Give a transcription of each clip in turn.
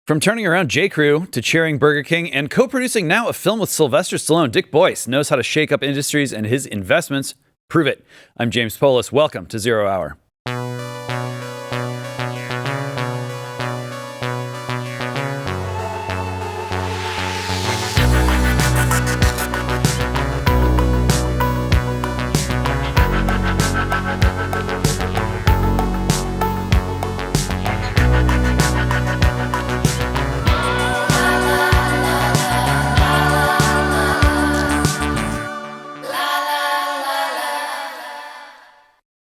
From turning around J.Crew to chairing Burger King and co-producing now a film with Sylvester Stallone, Dick Boyce knows how to shake up industries and his investments prove it. I'm James Poulos. Welcome to Zero Hour.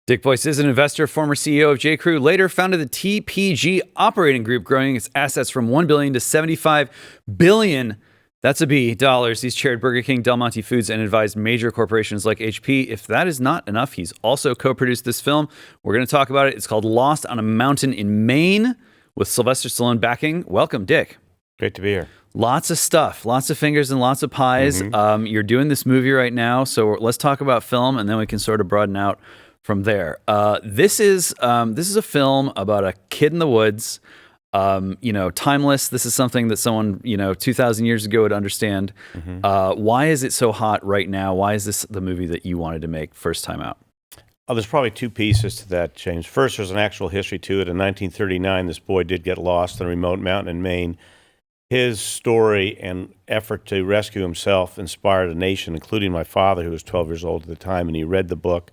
Dick Boyce is an investor, former CEO of J.Crew, later founded the TPG operating group, growing its assets from $1 billion to $75 billion. That's a B, dollars. He's chaired Burger King, Del Monte Foods, and advised major corporations like HP. If that is not enough, he's also co-produced this film. We're going to talk about it. It's called Lost on a Mountain in Maine with Sylvester Stallone backing. Welcome, Dick. Great to be here. Lots of stuff, lots of fingers and lots of pies. You're doing this movie right now, so let's talk about film, and then we can sort of broaden out from there. This is a film about a kid in the woods, timeless. This is something that someone, 2,000 years ago would understand. Why is it so hot right now? Why is this the movie that you wanted to make first time out? There's probably two pieces to that, James. First, there's an actual history to it. In 1939, this boy did get lost on a remote mountain in Maine. His story and effort to rescue himself inspired a nation, including my father, who was 12 years old at the time, and he read the book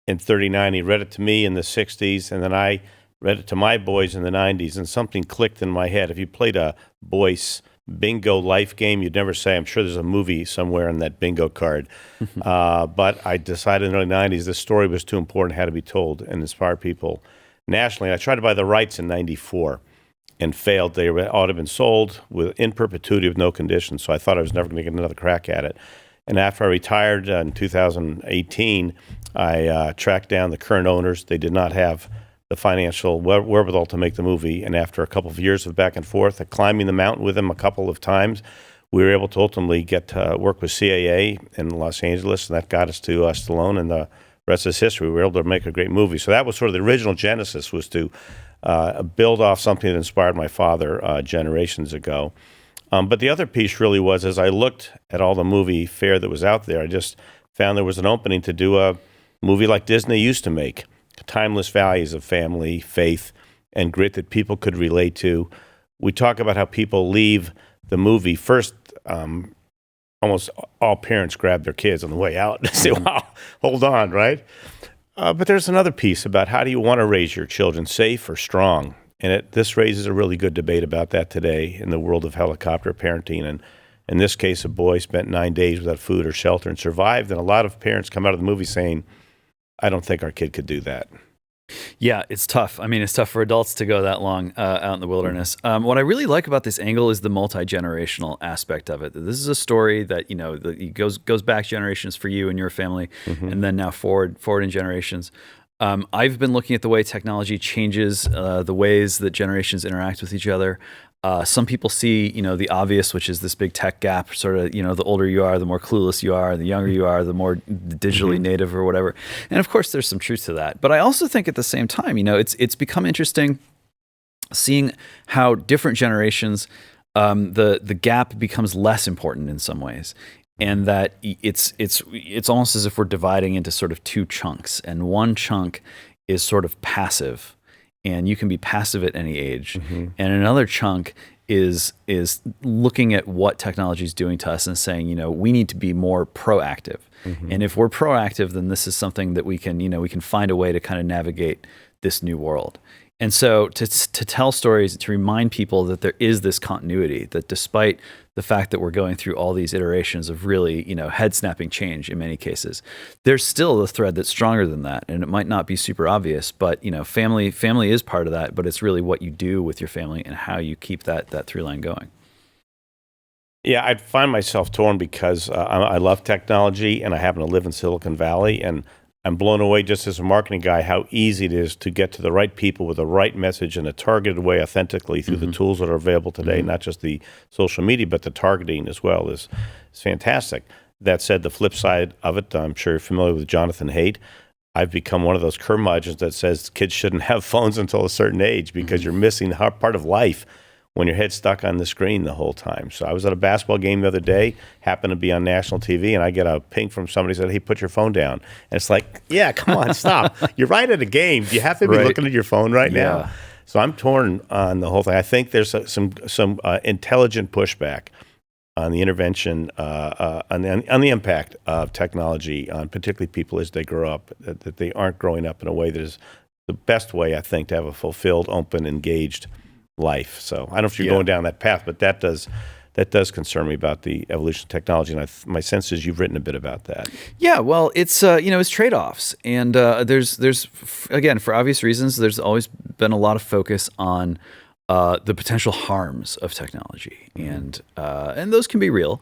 in 39. He read it to me in the 60s, and then I read it to my boys in the 90s, and something clicked in my head. If you played a Boyce bingo life game, you'd never say, I'm sure there's a movie somewhere on that bingo card. But I decided in the early 90s this story was too important, had to be told, and inspire people nationally. I tried to buy the rights in 94 and failed. They ought to have been sold in perpetuity with no conditions, so I thought I was never going to get another crack at it. And after I retired in 2018, I tracked down the current owners. They did not have the financial wherewithal to make the movie. And after a couple of years of back and forth, climbing the mountain with them a couple of times, we were able to ultimately get to work with CAA in Los Angeles, and that got us to Stallone, and the rest is history. We were able to make a great movie. So that was sort of the original genesis, was to build off something that inspired my father generations ago. But the other piece really was, as I looked at all the movie fare that was out there, I just found there was an opening to do a movie like Disney used to make, timeless values of family, faith, and grit that people could relate to. We talk about how people leave the movie. First, almost all parents grab their kids on the way out and say, wow, hold on, right? But there's another piece about how do you want to raise your children, safe or strong? And this raises a really good debate about that today in the world of helicopter parenting. And in this case, a boy spent 9 days without food or shelter and survived. And a lot of parents come out of the movie saying, I don't think our kid could do that. Yeah, it's tough. I mean, it's tough for adults to go that long out in the wilderness. What I really like about this angle is the multi-generational aspect of it. This is a story that, that goes back generations for you and your family, and then now forward in generations. I've been looking at the way technology changes the ways that generations interact with each other. Some people see, the obvious, which is this big tech gap, sort of, the older you are, the more clueless you are, the younger you are, the more digitally native or whatever. And of course, there's some truth to that. But I also think at the same time, it's become interesting seeing how different generations, the gap becomes less important in some ways. And that it's almost as if we're dividing into sort of two chunks, and one chunk is sort of passive, and you can be passive at any age, and another chunk is looking at what technology is doing to us and saying, we need to be more proactive. And if we're proactive, then this is something that we can find a way to kind of navigate this new world. And so to tell stories, to remind people that there is this continuity, that despite the fact that we're going through all these iterations of really, head-snapping change in many cases, there's still a thread that's stronger than that. And it might not be super obvious, but, family is part of that, but it's really what you do with your family and how you keep that through line going. Yeah, I find myself torn because I love technology, and I happen to live in Silicon Valley, and I'm blown away just as a marketing guy how easy it is to get to the right people with the right message in a targeted way authentically through the tools that are available today, not just the social media, but the targeting as well is fantastic. That said, the flip side of it, I'm sure you're familiar with Jonathan Haidt. I've become one of those curmudgeons that says kids shouldn't have phones until a certain age because you're missing part of life when your head's stuck on the screen the whole time. So I was at a basketball game the other day, happened to be on national TV, and I get a ping from somebody said, "Hey, put your phone down." And it's like, yeah, come on, stop. You're right at a game. Do you have to be looking at your phone right now? So I'm torn on the whole thing. I think there's some intelligent pushback on the intervention, on the impact of technology on particularly people as they grow up, that they aren't growing up in a way that is the best way, I think, to have a fulfilled, open, engaged life. So I don't know if you're going down that path, but that does concern me about the evolution of technology, and my sense is you've written a bit about that. Yeah, well, it's it's trade-offs, and there's again, for obvious reasons, there's always been a lot of focus on the potential harms of technology, and those can be real,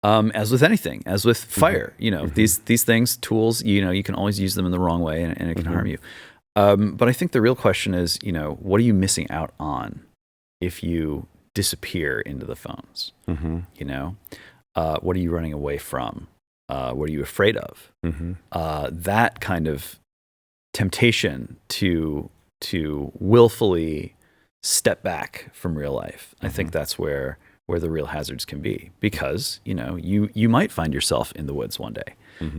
as with anything, as with fire. These things, tools, you can always use them in the wrong way, and it can harm you. But I think the real question is, what are you missing out on if you disappear into the phones? What are you running away from? What are you afraid of? That kind of temptation to willfully step back from real life. I think that's where the real hazards can be, because you might find yourself in the woods one day.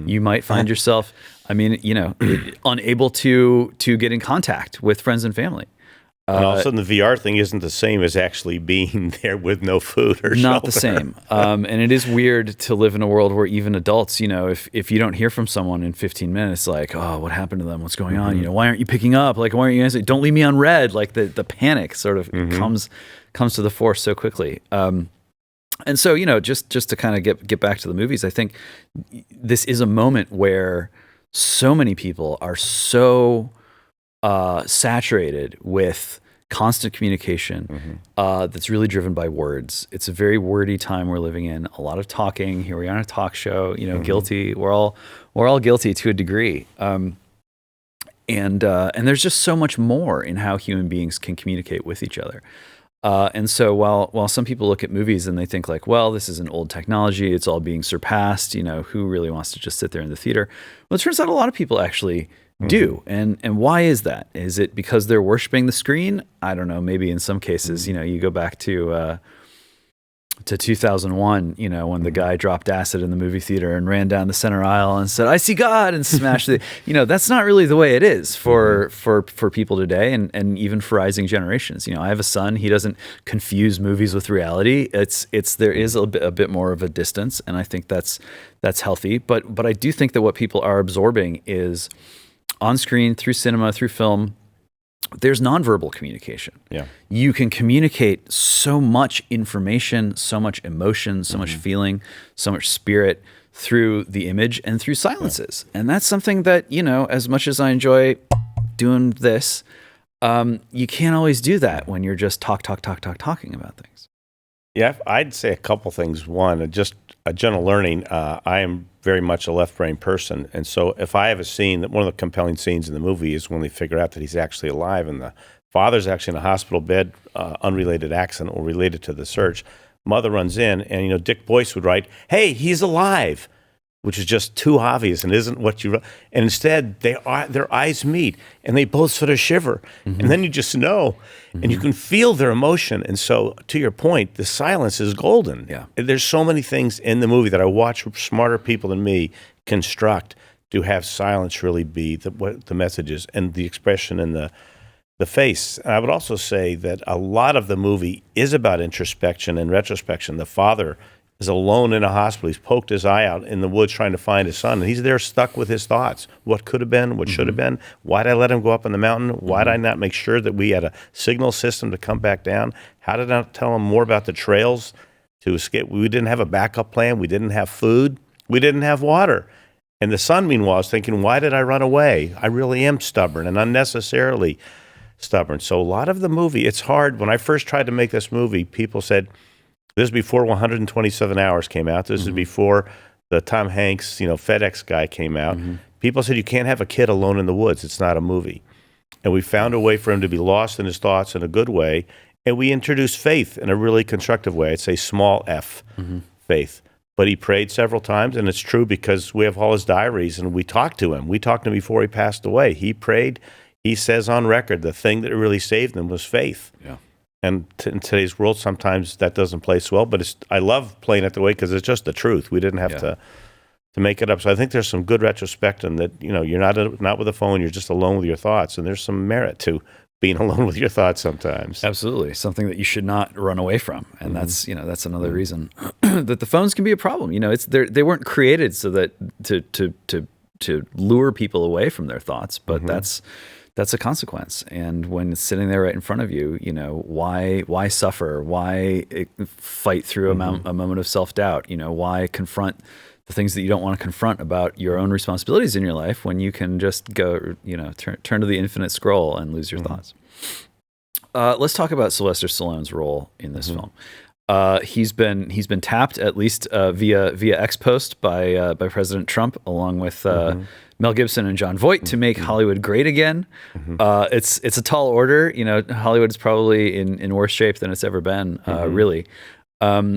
You might find yourself, unable to get in contact with friends and family. And all of a sudden, the VR thing isn't the same as actually being there with no food or not shelter. the same. And it is weird to live in a world where even adults, if you don't hear from someone in 15 minutes, like, oh, what happened to them? What's going on? Why aren't you picking up? Like, why aren't you answering? Don't leave me on red. Like the panic sort of comes to the fore so quickly. And so, just to kind of get back to the movies, I think this is a moment where so many people are so saturated with constant communication that's really driven by words. It's a very wordy time we're living in. A lot of talking. Here we are on a talk show. Guilty. We're all guilty to a degree. And there's just so much more in how human beings can communicate with each other. And so while some people look at movies and they think like, well, this is an old technology, it's all being surpassed, who really wants to just sit there in the theater? Well, it turns out a lot of people actually do. And why is that? Is it because they're worshiping the screen? I don't know. Maybe in some cases, you go back to 2001, when the guy dropped acid in the movie theater and ran down the center aisle and said, "I see God," and smashed it. That's not really the way it is for people today, and even for rising generations. I have a son. He doesn't confuse movies with reality. There is a bit more of a distance, and I think that's healthy. But I do think that what people are absorbing is on screen, through cinema, through film, there's nonverbal communication. Yeah. You can communicate so much information, so much emotion, so much feeling, so much spirit through the image and through silences. And that's something that, as much as I enjoy doing this, you can't always do that when you're just talking about things. Yeah, I'd say a couple things. One, just a general learning. I am very much a left-brain person, and so if I have a scene, that one of the compelling scenes in the movie is when they figure out that he's actually alive, and the father's actually in a hospital bed, unrelated accident or related to the search. Mother runs in, and Dick Boyce would write, "Hey, he's alive," which is just too obvious and isn't what you. And instead, their eyes meet, and they both sort of shiver, and then you just know, and you can feel their emotion. And so, to your point, the silence is golden. Yeah, there's so many things in the movie that I watch smarter people than me construct to have silence really be what the message is and the expression in the face. And I would also say that a lot of the movie is about introspection and retrospection. The father is alone in a hospital. He's poked his eye out in the woods trying to find his son, and he's there stuck with his thoughts. What could have been? What should have been? Why did I let him go up on the mountain? Why did I not make sure that we had a signal system to come back down? How did I not tell him more about the trails to escape? We didn't have a backup plan. We didn't have food. We didn't have water. And the son, meanwhile, is thinking, why did I run away? I really am stubborn and unnecessarily stubborn. So a lot of the movie, it's hard. When I first tried to make this movie, people said, this is before 127 Hours came out. This is before the Tom Hanks, FedEx guy came out. People said, you can't have a kid alone in the woods. It's not a movie. And we found a way for him to be lost in his thoughts in a good way. And we introduced faith in a really constructive way. I'd say small f, faith. But he prayed several times, and it's true because we have all his diaries, and we talked to him. We talked to him before he passed away. He prayed. He says on record the thing that really saved him was faith. Yeah. And in today's world, sometimes that doesn't play so well. But I love playing it the way because it's just the truth. We didn't have to make it up. So I think there's some good retrospective that you're not with a phone. You're just alone with your thoughts, and there's some merit to being alone with your thoughts sometimes. Absolutely, something that you should not run away from, and that's another reason that the phones can be a problem. They weren't created so that to lure people away from their thoughts, but that's a consequence. And when it's sitting there right in front of you, why suffer? Why fight through a moment of self-doubt? Why confront the things that you don't want to confront about your own responsibilities in your life when you can just go, turn to the infinite scroll and lose your thoughts. Let's talk about Sylvester Stallone's role in this film. He's been tapped, at least via ex post by President Trump, along with Mel Gibson and John Voight, to make Hollywood great again. It's a tall order. Hollywood is probably in worse shape than it's ever been, really.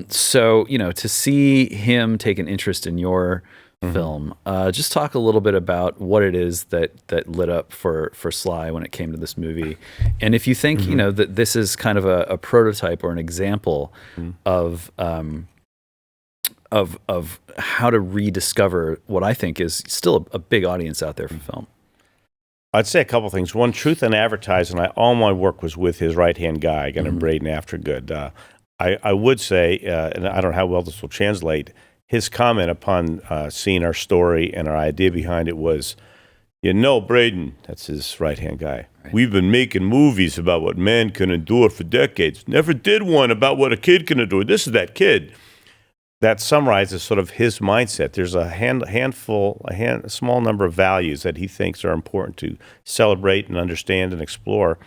So to see him take an interest in your film, just talk a little bit about what it is that lit up for Sly when it came to this movie, and if you think that this is kind of a prototype or an example of how to rediscover what I think is still a big audience out there for film. I'd say a couple things. One, truth in advertising. All my work was with his right-hand guy, Braden Aftergood. I would say, and I don't know how well this will translate, his comment upon seeing our story and our idea behind it was, Braden, that's his right-hand guy, we've been making movies about what men can endure for decades. Never did one about what a kid can endure. This is that kid. That summarizes sort of his mindset. There's a small number of values that he thinks are important to celebrate and understand and explore,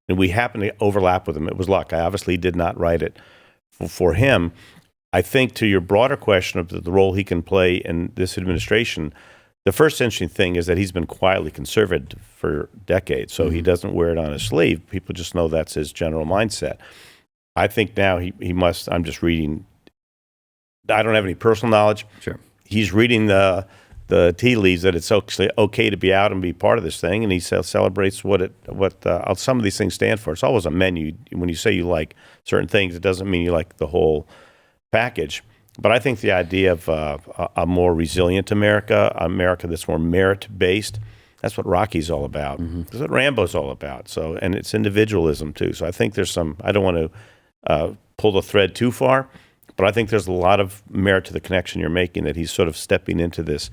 and we happen to overlap with him. It was luck. I obviously did not write it for him. I think to your broader question of the role he can play in this administration, the first interesting thing is that he's been quietly conservative for decades, so he doesn't wear it on his sleeve. People just know that's his general mindset. I think now he must, I'm just reading, I don't have any personal knowledge. Sure. He's reading the tea leaves that it's okay to be out and be part of this thing, and he celebrates what some of these things stand for. It's always a menu. When you say you like certain things, it doesn't mean you like the whole package. But I think the idea of a more resilient America that's more merit-based, that's what Rocky's all about. That's what Rambo's all about. So, and it's individualism too. So I think there's some, I don't want to pull the thread too far, but I think there's a lot of merit to the connection you're making, that he's sort of stepping into this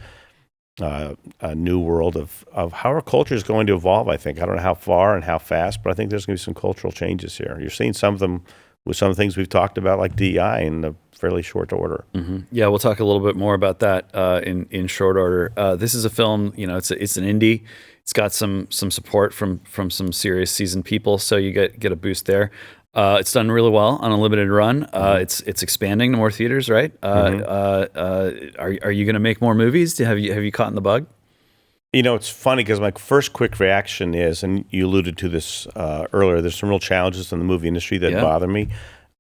new world of how our culture is going to evolve, I think. I don't know how far and how fast, but I think there's going to be some cultural changes here. You're seeing some of them with some of the things we've talked about, like DEI, in a fairly short order. Yeah, we'll talk a little bit more about that in short order. This is a film, it's an indie. It's got some support from some serious seasoned people, so you get a boost there. It's done really well on a limited run. It's expanding to more theaters, right? Are you going to make more movies? Have you caught in the bug? It's funny because my first quick reaction is, and you alluded to this earlier, there's some real challenges in the movie industry that bother me.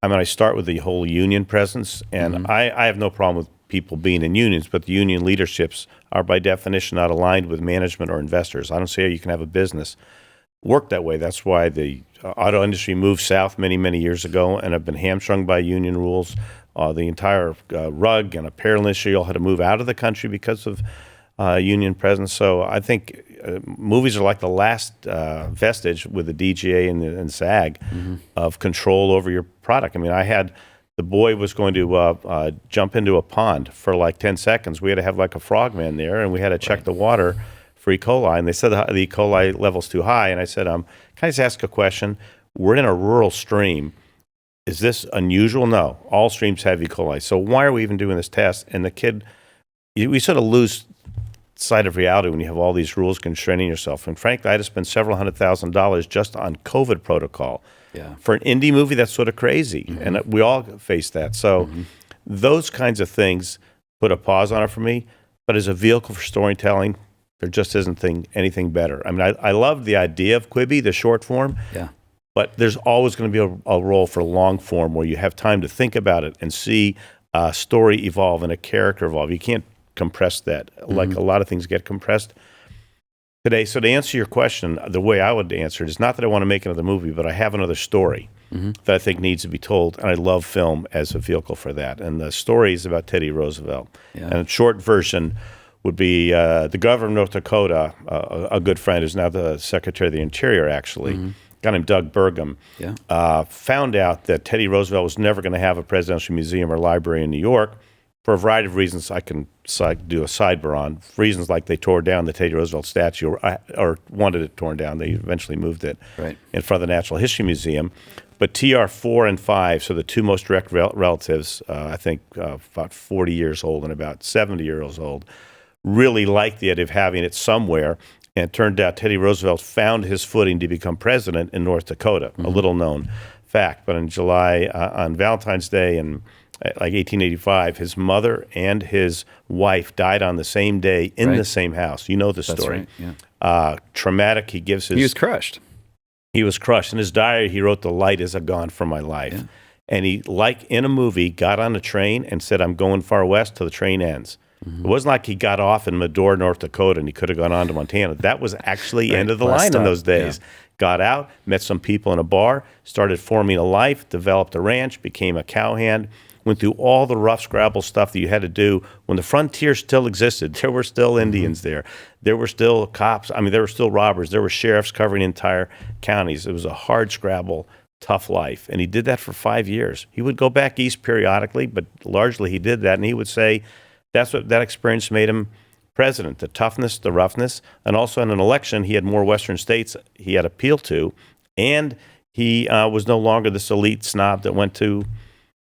I mean, I start with the whole union presence, and I have no problem with people being in unions, but the union leaderships are by definition not aligned with management or investors. I don't see how you can have a business work that way. That's why the auto industry moved south many, many years ago and have been hamstrung by union rules. The entire rug and apparel industry all had to move out of the country because of union presence. So I think movies are like the last vestige with the DGA and SAG of control over your product. I mean, the boy was going to jump into a pond for like 10 seconds. We had to have like a frogman there, and we had to check the water for E. coli. And they said the E. coli level's too high. And I said, can I just ask a question? We're in a rural stream. Is this unusual? No. All streams have E. coli. So why are we even doing this test? And the kid, we sort of lose sight of reality when you have all these rules constraining yourself. And frankly, I had to spend several $100,000 just on COVID protocol. Yeah. For an indie movie, that's sort of crazy. And we all face that. So those kinds of things put a pause on it for me. But as a vehicle for storytelling, there just isn't anything better. I mean, I love the idea of Quibi, the short form. Yeah. But there's always going to be a role for long form where you have time to think about it and see a story evolve and a character evolve. You can't compress that. Like a lot of things get compressed today. So to answer your question, the way I would answer it is not that I want to make another movie, but I have another story. that I think needs to be told. And I love film as a vehicle for that. And the story is about Teddy Roosevelt. Yeah. And a short version would be the governor of North Dakota, a good friend who's now the Secretary of the Interior, actually, a guy named Doug Burgum, found out that Teddy Roosevelt was never going to have a presidential museum or library in New York for a variety of reasons I can do a sidebar on. Reasons like they tore down the Teddy Roosevelt statue or wanted it torn down. They eventually moved it in front of the Natural History Museum. But TR 4 and 5, so the two most direct relatives, I think about 40 years old and about 70 years old, really liked the idea of having it somewhere. And it turned out Teddy Roosevelt found his footing to become president in North Dakota, a little known fact. But in July, on Valentine's Day in like 1885, his mother and his wife died on the same day in the same house. You know the story. That's right, traumatic. He was crushed. He was crushed. In his diary, he wrote, "The light is gone from my life." Yeah. And he, like in a movie, got on a train and said, "I'm going far west till the train ends." It wasn't like he got off in Medora, North Dakota, and he could have gone on to Montana. That was actually end of the line in those days. Yeah. Got out, met some people in a bar, started forming a life, developed a ranch, became a cowhand, went through all the rough scrabble stuff that you had to do when the frontier still existed. There were still Indians there. There were still cops. I mean, there were still robbers. There were sheriffs covering entire counties. It was a hard scrabble, tough life. And he did that for 5 years. He would go back east periodically, but largely he did that. And he would say that's what that experience made him president, the toughness, the roughness. And also in an election, he had more Western states he had appeal to. And he was no longer this elite snob that went to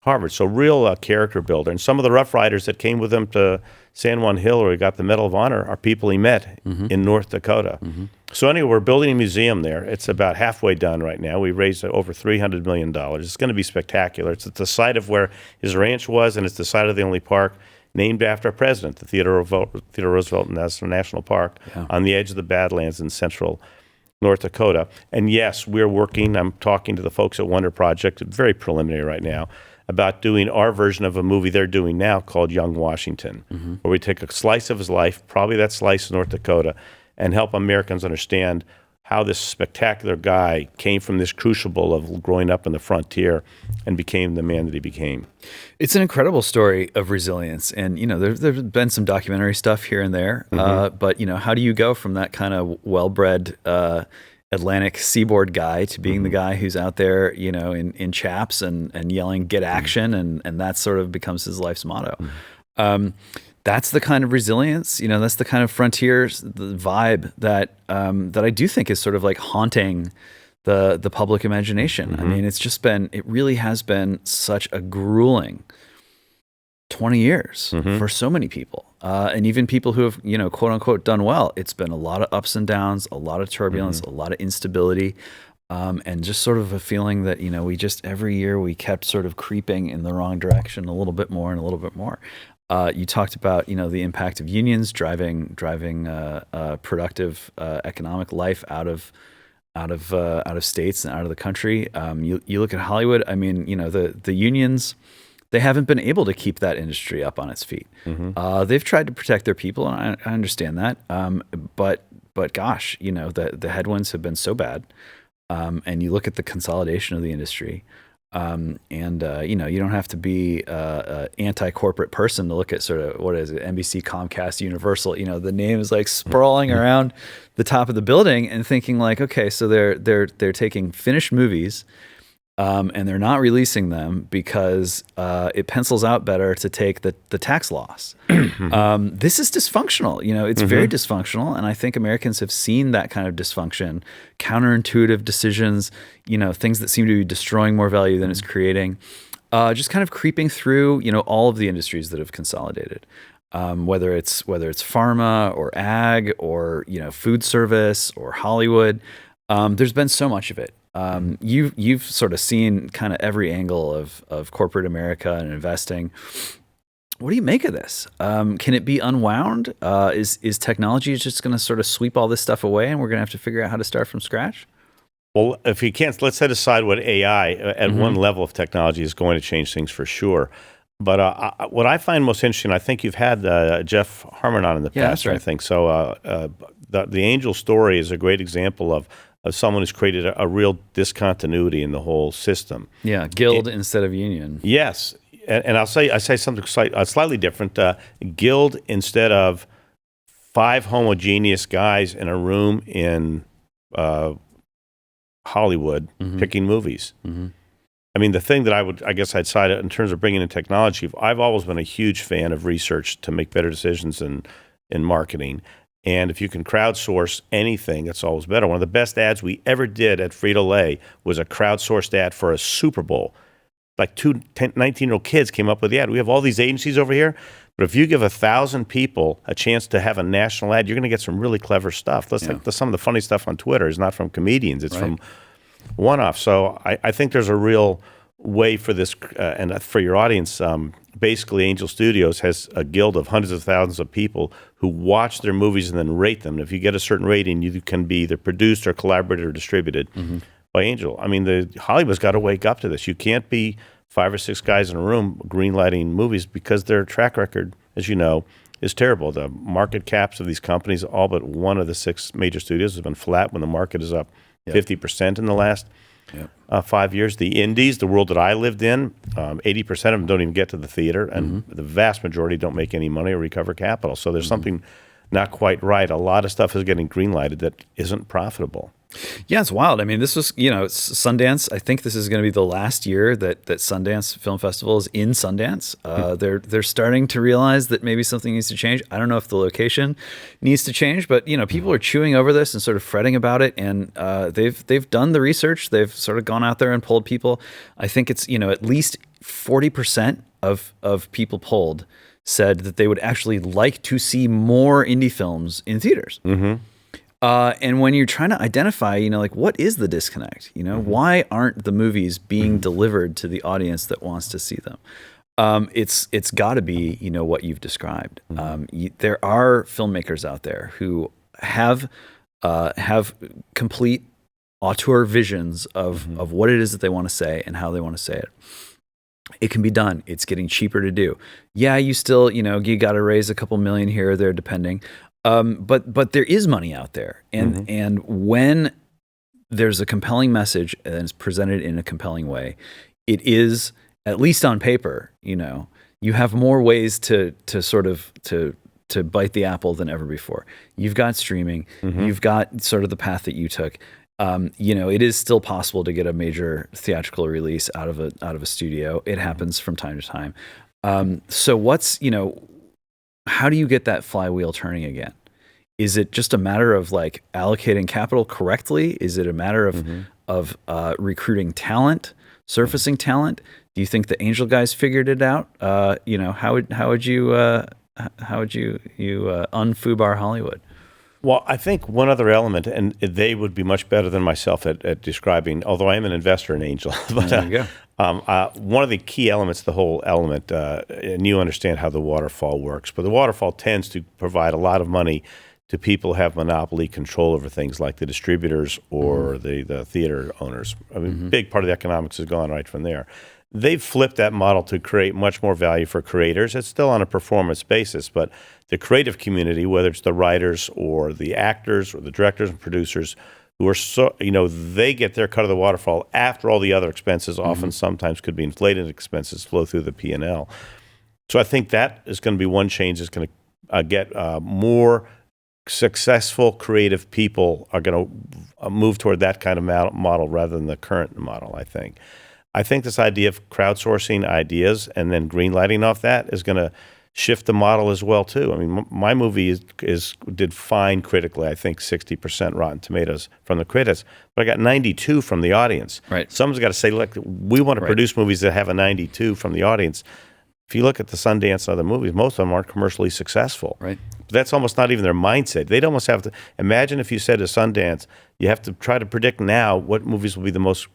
Harvard. So real character builder. And some of the Rough Riders that came with him to San Juan Hill, where he got the Medal of Honor, are people he met in North Dakota. So anyway, we're building a museum there. It's about halfway done right now. We raised over $300 million. It's going to be spectacular. It's at the site of where his ranch was, and it's the site of the only park named after a president, the Theodore Roosevelt National Park, on the edge of the Badlands in central North Dakota. And yes, we're working. I'm talking to the folks at Wonder Project, very preliminary right now, about doing our version of a movie they're doing now called Young Washington, where we take a slice of his life, probably that slice of North Dakota, and help Americans understand how this spectacular guy came from this crucible of growing up in the frontier and became the man that he became. It's an incredible story of resilience. And, you know, there's been some documentary stuff here and there. But, you know, how do you go from that kind of well-bred Atlantic seaboard guy to being the guy who's out there, you know, in chaps and yelling, "Get action," and that sort of becomes his life's motto. That's the kind of resilience, you know, that's the kind of frontiers, the vibe that that I do think is sort of like haunting the public imagination. I mean, it really has been such a grueling 20 years for so many people. And even people who have, you know, quote unquote done well. It's been a lot of ups and downs, a lot of turbulence, a lot of instability, and just sort of a feeling that, you know, we just every year we kept sort of creeping in the wrong direction a little bit more and a little bit more. You talked about, you know, the impact of unions driving productive economic life out of states and out of the country. You look at Hollywood. I mean, you know, the unions, they haven't been able to keep that industry up on its feet. They've tried to protect their people, and I understand that. But gosh, you know, the headwinds have been so bad. And you look at the consolidation of the industry. You know, you don't have to be an anti-corporate person to look at sort of, what is it, NBC, Comcast, Universal. You know, the name is like sprawling around the top of the building, and thinking like, okay, so they're taking finished movies, and they're not releasing them because it pencils out better to take the tax loss. This is dysfunctional. You know, it's very dysfunctional, and I think Americans have seen that kind of dysfunction, counterintuitive decisions, you know, things that seem to be destroying more value than it's creating, just kind of creeping through, you know, all of the industries that have consolidated. Whether it's pharma or ag or, you know, food service or Hollywood, there's been so much of it. You've sort of seen kind of every angle of corporate America and investing. What do you make of this? Can it be unwound? Is technology just going to sort of sweep all this stuff away, and we're going to have to figure out how to start from scratch? Well, if you can't, let's set aside what AI at one level of technology is going to change things for sure. But what I find most interesting, I think you've had Jeff Harmon on in the past, that's right. I think. So the Angel story is a great example of of someone who's created a real discontinuity in the whole system. Yeah, guild instead of union. Yes, and I say something slightly different. Guild instead of 5 homogeneous guys in a room in Hollywood picking movies. I mean, the thing that I'd cite in terms of bringing in technology, I've always been a huge fan of research to make better decisions in marketing. And if you can crowdsource anything, that's always better. One of the best ads we ever did at Frito-Lay was a crowdsourced ad for a Super Bowl. Like 19-year-old kids came up with the ad. We have all these agencies over here, but if you give 1,000 people a chance to have a national ad, you're going to get some really clever stuff. Like some of the funny stuff on Twitter is not from comedians. It's from one-off. So I think there's a real way for this, and for your audience, basically Angel Studios has a guild of hundreds of thousands of people who watch their movies and then rate them. And if you get a certain rating, you can be either produced or collaborated or distributed by Angel. I mean, Hollywood's got to wake up to this. You can't be 5 or 6 guys in a room greenlighting movies because their track record, as you know, is terrible. The market caps of these companies, all but one of the 6 major studios, has been flat when the market is up 50% in the last 5 years. The indies, the world that I lived in, 80% of them don't even get to the theater, and the vast majority don't make any money or recover capital. So there's something not quite right. A lot of stuff is getting greenlighted that isn't profitable. Yeah, it's wild. I mean, this was, Sundance. I think this is going to be the last year that Sundance Film Festival is in Sundance. They're starting to realize that maybe something needs to change. I don't know if the location needs to change, but people are chewing over this and sort of fretting about it. And they've done the research. They've sort of gone out there and polled people. I think it's at least 40% of people polled said that they would actually like to see more indie films in theaters. And when you're trying to identify, what is the disconnect? Why aren't the movies being delivered to the audience that wants to see them? It's got to be, what you've described. There are filmmakers out there who have complete auteur visions of what it is that they want to say and how they want to say it. It can be done. It's getting cheaper to do. Yeah, you still, you got to raise a couple million here or there, depending. But there is money out there, and when there's a compelling message and it's presented in a compelling way, it is, at least on paper, you have more ways to sort of to bite the apple than ever before. You've got streaming, you've got sort of the path that you took. It is still possible to get a major theatrical release out of a studio. It happens from time to time. So what's how do you get that flywheel turning again? Is it just a matter of allocating capital correctly? Is it a matter of recruiting talent, surfacing talent? Do you think the Angel guys figured it out? How would you unfubar Hollywood? Well, I think one other element, and they would be much better than myself at describing, although I am an investor in Angel. But there you go. One of the key elements, the whole element, and you understand how the waterfall works, but the waterfall tends to provide a lot of money to people who have monopoly control over things like the distributors or the theater owners. I mean, big part of the economics is gone right from there. They've flipped that model to create much more value for creators. It's still on a performance basis, but the creative community, whether it's the writers or the actors or the directors and producers, who are they get their cut of the waterfall after all the other expenses, often sometimes could be inflated expenses, flow through the P&L. So I think that is going to be one change that's going to get more successful creative people are going to move toward that kind of model rather than the current model, I think. I think this idea of crowdsourcing ideas and then greenlighting off that is going to shift the model as well too. I mean, my movie did fine critically. I think 60% Rotten Tomatoes from the critics, but I got 92 from the audience. Right. Someone's got to say, look, we want to produce movies that have a 92 from the audience. If you look at the Sundance and other movies, most of them aren't commercially successful. Right. But that's almost not even their mindset. They'd almost have to imagine if you said to Sundance, you have to try to predict now what movies will be the most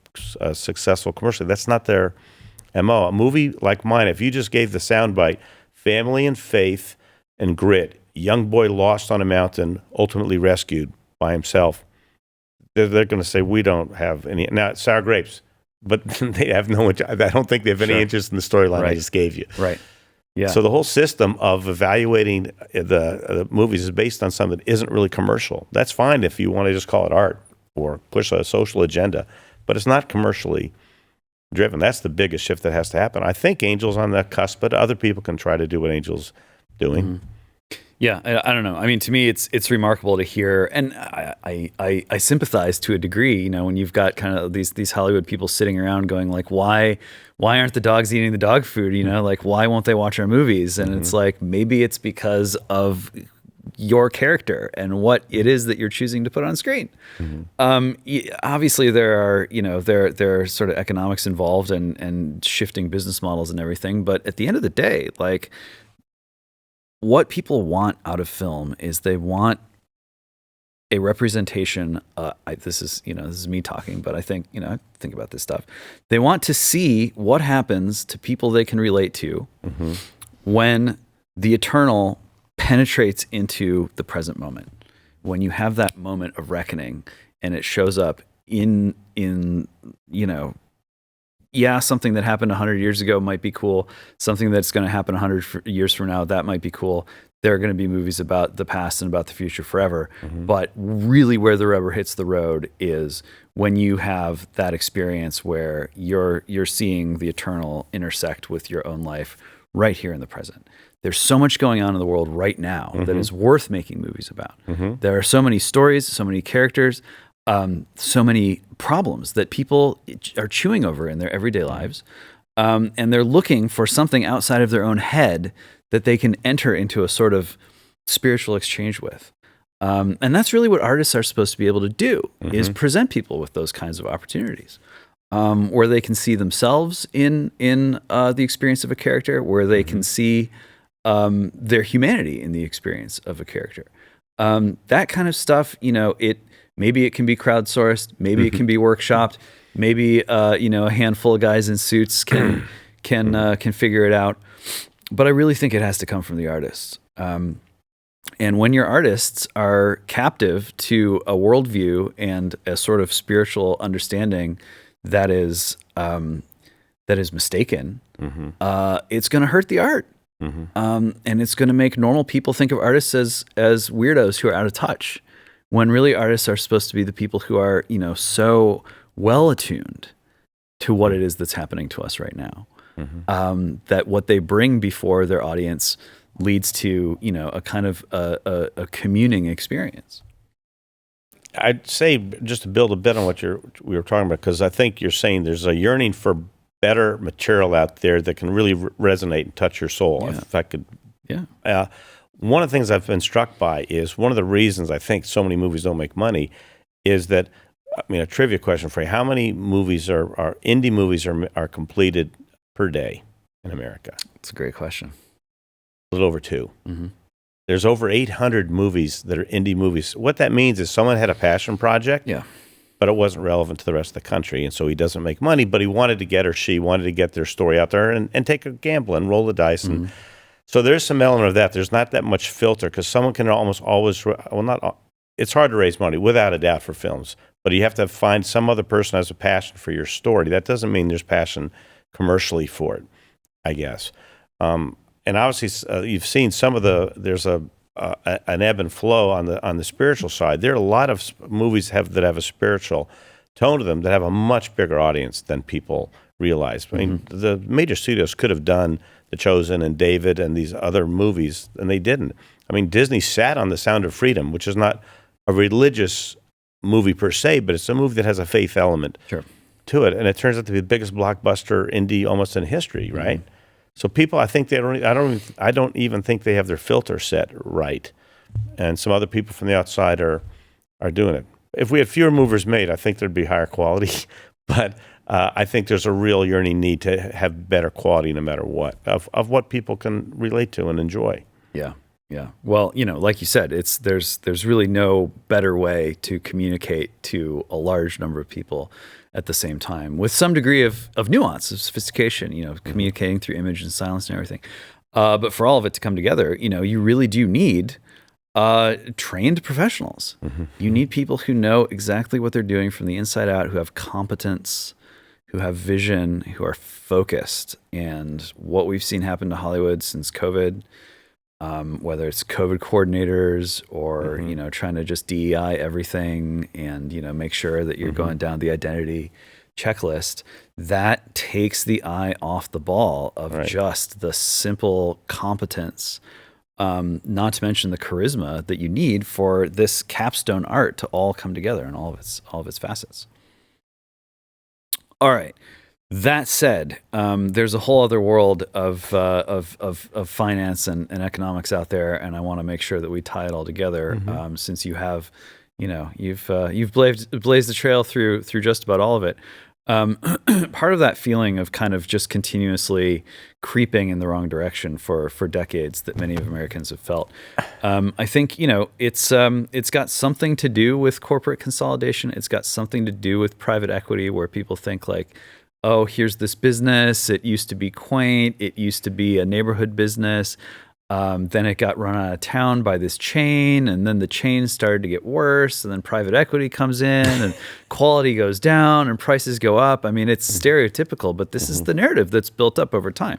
successful commercially. That's not their MO. A movie like mine, if you just gave the soundbite, family and faith and grit, young boy lost on a mountain, ultimately rescued by himself, they're going to say, we don't have any. Now, it's sour grapes, but they have no interest. I don't think they have any interest in the storyline I just gave you. Right. Yeah. So the whole system of evaluating the movies is based on something that isn't really commercial. That's fine if you want to just call it art. or push a social agenda, but it's not commercially driven. That's the biggest shift that has to happen. I think Angel's on the cusp, but other people can try to do what Angel's doing. Yeah, I don't know. I mean, to me, it's remarkable to hear, and I sympathize to a degree. You know, when you've got kind of these Hollywood people sitting around going like, why aren't the dogs eating the dog food? You know, like why won't they watch our movies? And it's like maybe it's because of your character and what it is that you're choosing to put on screen. Obviously, there are sort of economics involved and shifting business models and everything. But at the end of the day, like, what people want out of film is they want a representation. This is me talking, but I think about this stuff. They want to see what happens to people they can relate to when the eternal penetrates into the present moment. When you have that moment of reckoning and it shows up in something that happened 100 years ago might be cool. Something that's going to happen 100 years from now, that might be cool. There are going to be movies about the past and about the future forever. But really where the rubber hits the road is when you have that experience where you're seeing the eternal intersect with your own life right here in the present. There's so much going on in the world right now that is worth making movies about. There are so many stories, so many characters, so many problems that people are chewing over in their everyday lives. And they're looking for something outside of their own head that they can enter into a sort of spiritual exchange with. And that's really what artists are supposed to be able to do, is present people with those kinds of opportunities, where they can see themselves in the experience of a character, where they can see their humanity in the experience of a character. That kind of stuff, maybe it can be crowdsourced, maybe it can be workshopped, maybe a handful of guys in suits can figure it out. But I really think it has to come from the artists. And when your artists are captive to a worldview and a sort of spiritual understanding that is mistaken, it's going to hurt the art. And it's going to make normal people think of artists as weirdos who are out of touch, when really artists are supposed to be the people who are, so well attuned to what it is that's happening to us right now, that what they bring before their audience leads to, a kind of a communing experience. I'd say, just to build a bit on what we were talking about, because I think you're saying there's a yearning for better material out there that can really resonate and touch your soul. Yeah. If I could, one of the things I've been struck by is one of the reasons I think so many movies don't make money is that, a trivia question for you: how many movies are indie movies are completed per day in America? That's a great question. A little over 2. There's over 800 movies that are indie movies. What that means is someone had a passion project, but it wasn't relevant to the rest of the country, and so he doesn't make money, but he wanted to get, or she wanted to get their story out there and take a gamble and roll the dice. And so there's some element of that. There's not that much filter, because someone can almost always, it's hard to raise money, without a doubt, for films, but you have to find some other person who has a passion for your story. That doesn't mean there's passion commercially for it, I guess. And obviously, you've seen there's an ebb and flow on the spiritual side. There are a lot of movies that have a spiritual tone to them that have a much bigger audience than people realize. I mean, the major studios could have done The Chosen and David and these other movies, and they didn't. I mean, Disney sat on The Sound of Freedom, which is not a religious movie per se, but it's a movie that has a faith element to it, and it turns out to be the biggest blockbuster indie almost in history, right? So people, I think I don't even think they have their filter set right, and some other people from the outside are doing it. If we had fewer movies made, I think there'd be higher quality, but I think there's a real yearning need to have better quality, no matter what, of what people can relate to and enjoy. Yeah. Well, like you said, there's really no better way to communicate to a large number of people at the same time, with some degree of nuance, of sophistication, communicating through image and silence and everything. But for all of it to come together, you really do need trained professionals. You need people who know exactly what they're doing from the inside out, who have competence, who have vision, who are focused. And what we've seen happen to Hollywood since COVID, whether it's COVID coordinators or, trying to just DEI everything and, make sure that you're going down the identity checklist, that takes the eye off the ball of just the simple competence, not to mention the charisma that you need for this capstone art to all come together in all of its facets. All right. That said, there's a whole other world of finance and economics out there, and I want to make sure that we tie it all together. Since you have, you've blazed the trail through just about all of it. Part of that feeling of kind of just continuously creeping in the wrong direction for decades that many of Americans have felt. I think, it's got something to do with corporate consolidation. It's got something to do with private equity, where people think like, oh, here's this business. It used to be quaint. It used to be a neighborhood business. Then it got run out of town by this chain, and then the chain started to get worse, and then private equity comes in, and quality goes down, and prices go up. I mean, it's stereotypical, but this is the narrative that's built up over time.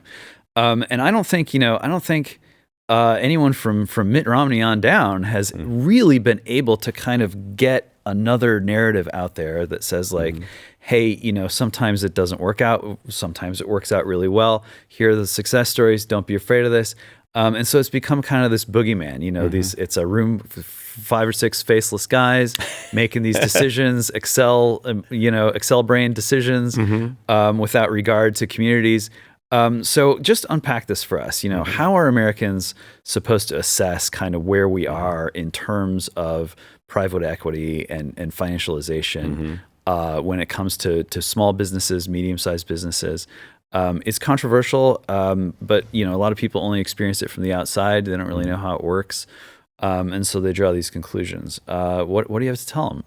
And I don't think, anyone from Mitt Romney on down has really been able to kind of get another narrative out there that says like, hey, sometimes it doesn't work out. Sometimes it works out really well. Here are the success stories. Don't be afraid of this. And so it's become kind of this boogeyman, it's a room with 5 or 6 faceless guys making these decisions, Excel brain decisions, without regard to communities. So just unpack this for us. How are Americans supposed to assess kind of where we are in terms of private equity and financialization when it comes to small businesses, medium-sized businesses? It's controversial, but a lot of people only experience it from the outside. They don't really know how it works, and so they draw these conclusions. What do you have to tell them?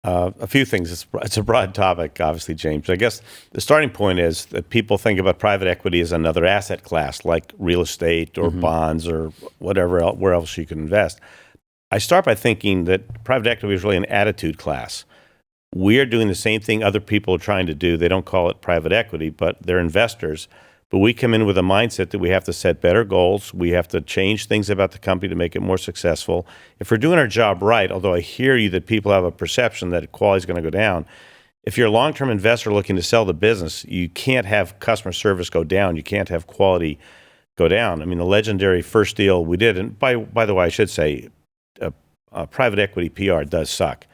A few things. It's a broad topic, obviously, James. I guess the starting point is that people think about private equity as another asset class, like real estate or bonds or whatever else, where else you can invest. I start by thinking that private equity is really an attitude class. We are doing the same thing other people are trying to do. They don't call it private equity, but they're investors. But we come in with a mindset that we have to set better goals. We have to change things about the company to make it more successful. If we're doing our job right, although I hear you that people have a perception that quality is going to go down, if you're a long-term investor looking to sell the business, you can't have customer service go down. You can't have quality go down. I mean, the legendary first deal we did, and by the way, I should say, private equity PR does suck.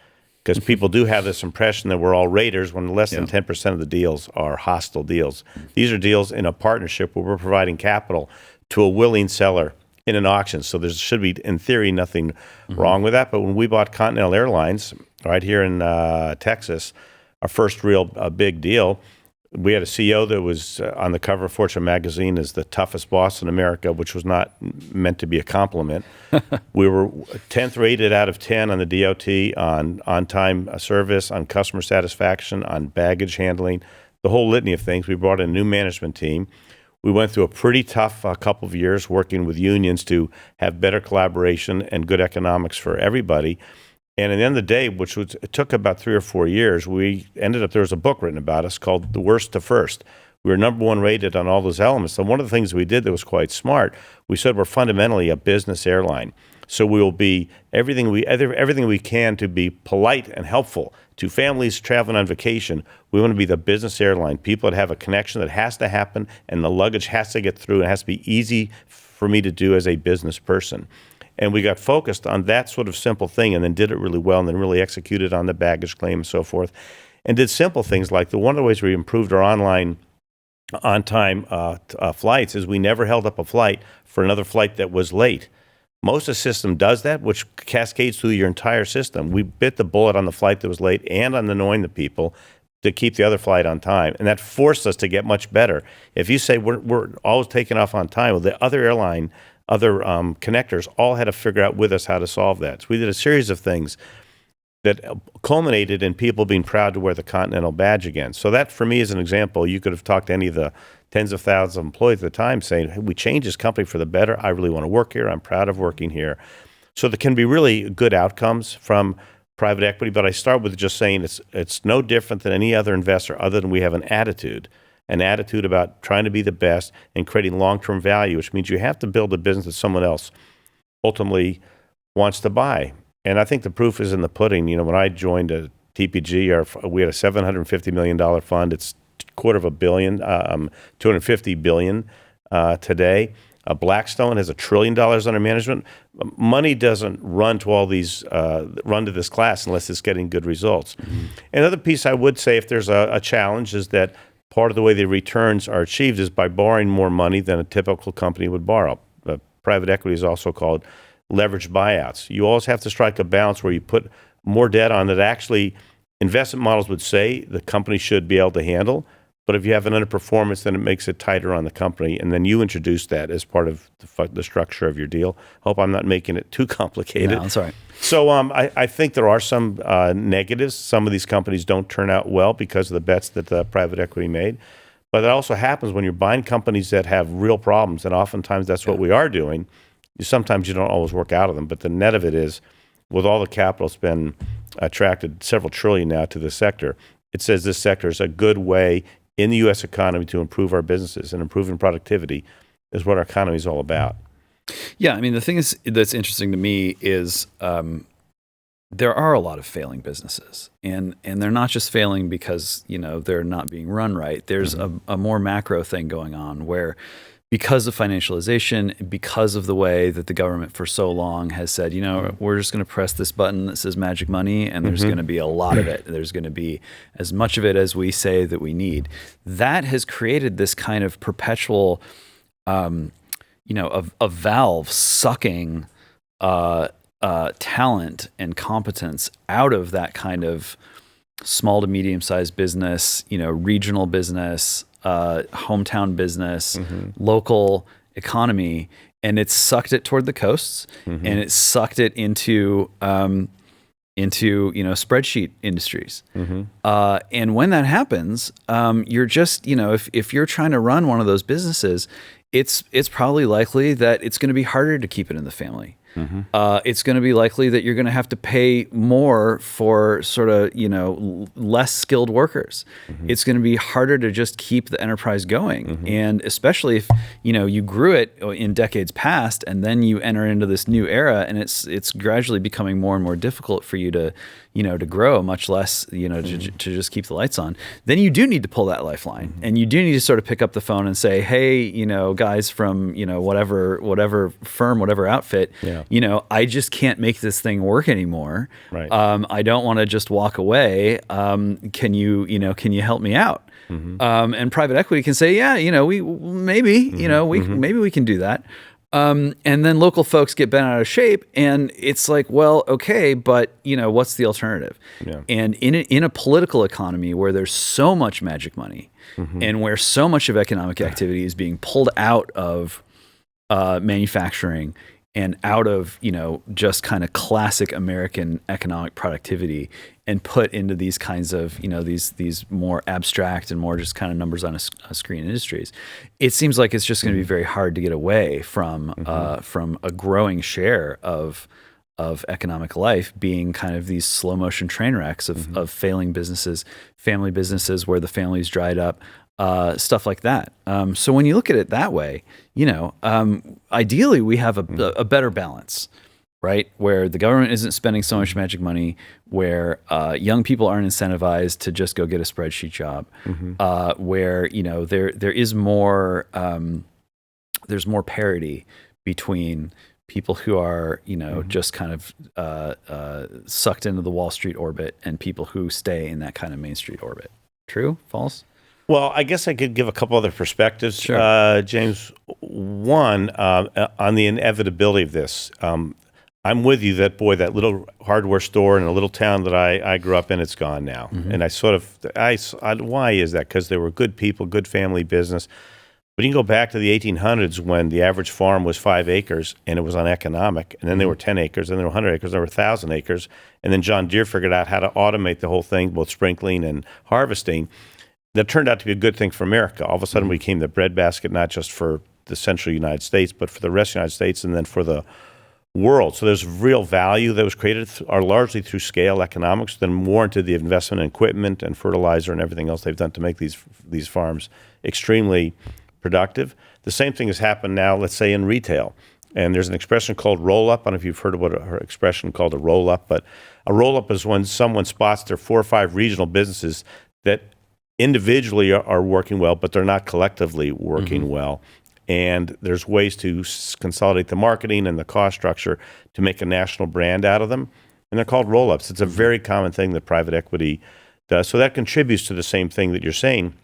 Because people do have this impression that we're all raiders when less than 10% of the deals are hostile deals. These are deals in a partnership where we're providing capital to a willing seller in an auction. So there should be, in theory, nothing wrong with that. But when we bought Continental Airlines right here in Texas, our first real big deal, we had a CEO that was on the cover of Fortune magazine as the toughest boss in America, which was not meant to be a compliment. We were 10th rated out of 10 on the DOT on time service, on customer satisfaction, on baggage handling, the whole litany of things. We brought in a new management team. We went through a pretty tough couple of years working with unions to have better collaboration and good economics for everybody. And at the end of the day, it took about 3 or 4 years, we ended up, there was a book written about us called The Worst to First. We were number 1 rated on all those elements. And one of the things we did that was quite smart, we said we're fundamentally a business airline. So we will be everything we can to be polite and helpful to families traveling on vacation. We want to be the business airline, people that have a connection that has to happen and the luggage has to get through and it has to be easy for me to do as a business person. And we got focused on that sort of simple thing and then did it really well and then really executed on the baggage claim and so forth. And did simple things like one of the ways we improved our online on-time flights is we never held up a flight for another flight that was late. Most of the system does that, which cascades through your entire system. We bit the bullet on the flight that was late and on annoying the people to keep the other flight on time. And that forced us to get much better. If you say we're always taking off on time, well, the other airline, other connectors all had to figure out with us how to solve that. So we did a series of things that culminated in people being proud to wear the Continental badge again. So that, for me, is an example. You could have talked to any of the tens of thousands of employees at the time saying, hey, we changed this company for the better. I really want to work here. I'm proud of working here. So there can be really good outcomes from private equity, but I start with just saying it's no different than any other investor other than we have an attitude. an attitude about trying to be the best and creating long-term value, which means you have to build a business that someone else ultimately wants to buy. And I think the proof is in the pudding. You know, when I joined a TPG, we had a $750 million fund. It's $250 million, $250 billion today. Blackstone has $1 trillion under management. Money doesn't run to all these, run to this class unless it's getting good results. Mm-hmm. Another piece I would say, if there's a challenge, is that part of the way the returns are achieved is by borrowing more money than a typical company would borrow. Private equity is also called leveraged buyouts. You always have to strike a balance where you put more debt on that actually investment models would say the company should be able to handle. But if you have an underperformance, then it makes it tighter on the company, and then you introduce that as part of the structure of your deal. Hope I'm not making it too complicated. No, that's all right. So I think there are some negatives. Some of these companies don't turn out well because of the bets that the private equity made. But that also happens when you're buying companies that have real problems, and oftentimes that's what we are doing. Sometimes you don't always work out of them, but the net of it is, with all the capital that's been attracted, several trillion now to this sector, it says this sector is a good way in the U.S. economy to improve our businesses, and improving productivity is what our economy is all about. Yeah, I mean, the thing that's interesting to me is there are a lot of failing businesses, and they're not just failing because, you know, they're not being run right. There's a more macro thing going on where, because of financialization, because of the way that the government for so long has said, you know, we're just going to press this button that says magic money, and there's going to be a lot of it. There's going to be as much of it as we say that we need. That has created this kind of perpetual, you know, a valve sucking talent and competence out of that kind of small to medium-sized business, you know, regional business, hometown business, local economy, and it's sucked it toward the coasts, and it's sucked it into you know, spreadsheet industries. And when that happens, you're just, you know, if you're trying to run one of those businesses, it's probably likely that it's going to be harder to keep it in the family. It's going to be likely that you're going to have to pay more for sort of, you know, less skilled workers. It's going to be harder to just keep the enterprise going. And especially if, you know, you grew it in decades past and then you enter into this new era, and it's gradually becoming more and more difficult for you to, you know, to grow, much less, you know, to just keep the lights on, then you do need to pull that lifeline. And you do need to sort of pick up the phone and say, hey, you know, guys from, you know, whatever firm, whatever outfit, you know, I just can't make this thing work anymore. Right. I don't want to just walk away. Can you help me out? And private equity can say, yeah, you know, maybe we can do that. And then local folks get bent out of shape, and it's like, well, okay, but, you know, what's the alternative? And in a political economy where there's so much magic money, and where so much of economic activity is being pulled out of manufacturing and out of, you know, just kind of classic American economic productivity, and put into these kinds of, you know, these more abstract and more just kind of numbers on a screen industries, it seems like it's just going to be very hard to get away from a growing share of economic life being kind of these slow motion train wrecks of failing businesses, family businesses where the family's dried up, stuff like that. So when you look at it that way, you know, ideally we have a better balance, right? Where the government isn't spending so much magic money, where young people aren't incentivized to just go get a spreadsheet job, where, you know, there is more, there's more parity between people who are, you know, just kind of sucked into the Wall Street orbit and people who stay in that kind of Main Street orbit. True? False? Well, I guess I could give a couple other perspectives, James. One, on the inevitability of this. I'm with you that little hardware store in a little town that I grew up in, it's gone now. And why is that? Because they were good people, good family business. But you can go back to the 1800s when the average farm was 5 acres and it was uneconomic. And then there were 10 acres, and there were 100 acres, there were 1,000 acres. And then John Deere figured out how to automate the whole thing, both sprinkling and harvesting. That turned out to be a good thing for America. All of a sudden, we became the breadbasket, not just for the central United States, but for the rest of the United States, and then for the world. So there's real value that was created are largely through scale economics, then more into the investment in equipment and fertilizer and everything else they've done to make these farms extremely productive. The same thing has happened now, let's say, in retail. And there's an expression called roll-up. I don't know if you've heard of what an expression called a roll-up, but a roll-up is when someone spots their 4 or 5 regional businesses that individually are working well, but they're not collectively working well. And there's ways to consolidate the marketing and the cost structure to make a national brand out of them. And they're called roll-ups. It's a very common thing that private equity does. So that contributes to the same thing that you're saying.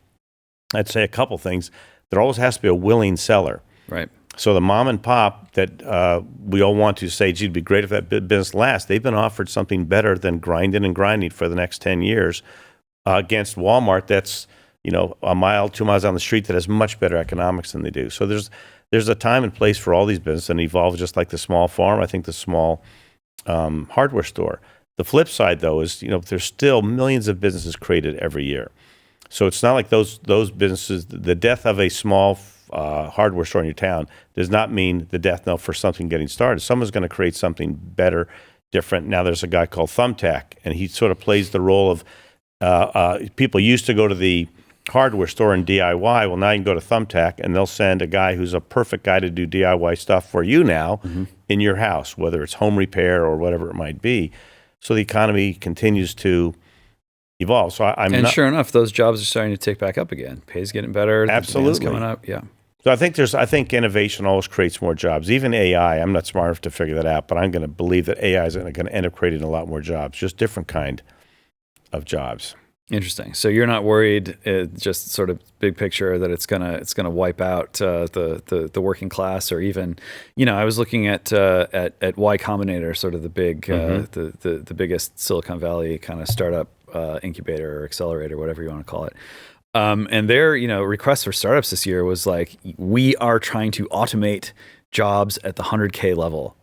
I'd say a couple things. There always has to be a willing seller. Right. So the mom and pop that we all want to say, gee, it'd be great if that business lasts, they've been offered something better than grinding for the next 10 years against Walmart that's, a mile, 2 miles down the street that has much better economics than they do. So there's a time and place for all these businesses and evolve just like the small farm, I think the small hardware store. The flip side, though, is, there's still millions of businesses created every year. So it's not like those businesses, the death of a small hardware store in your town does not mean the death knell for something getting started. Someone's going to create something better, different. Now there's a guy called Thumbtack, and he sort of plays the role of people used to go to the hardware store and DIY. Well, now you can go to Thumbtack, and they'll send a guy who's a perfect guy to do DIY stuff for you now in your house, whether it's home repair or whatever it might be. So the economy continues to evolve. So sure enough, those jobs are starting to tick back up again. Pay's getting better. Absolutely. The demand's coming up. Yeah. So I think innovation always creates more jobs. Even AI, I'm not smart enough to figure that out, but I'm going to believe that AI is going to end up creating a lot more jobs, just different kind of jobs. Interesting. So you're not worried, just sort of big picture, that it's gonna wipe out the working class, or even, I was looking at Y Combinator, sort of the big the biggest Silicon Valley kind of startup incubator or accelerator, whatever you want to call it. And their request for startups this year was like, we are trying to automate jobs at the 100K level.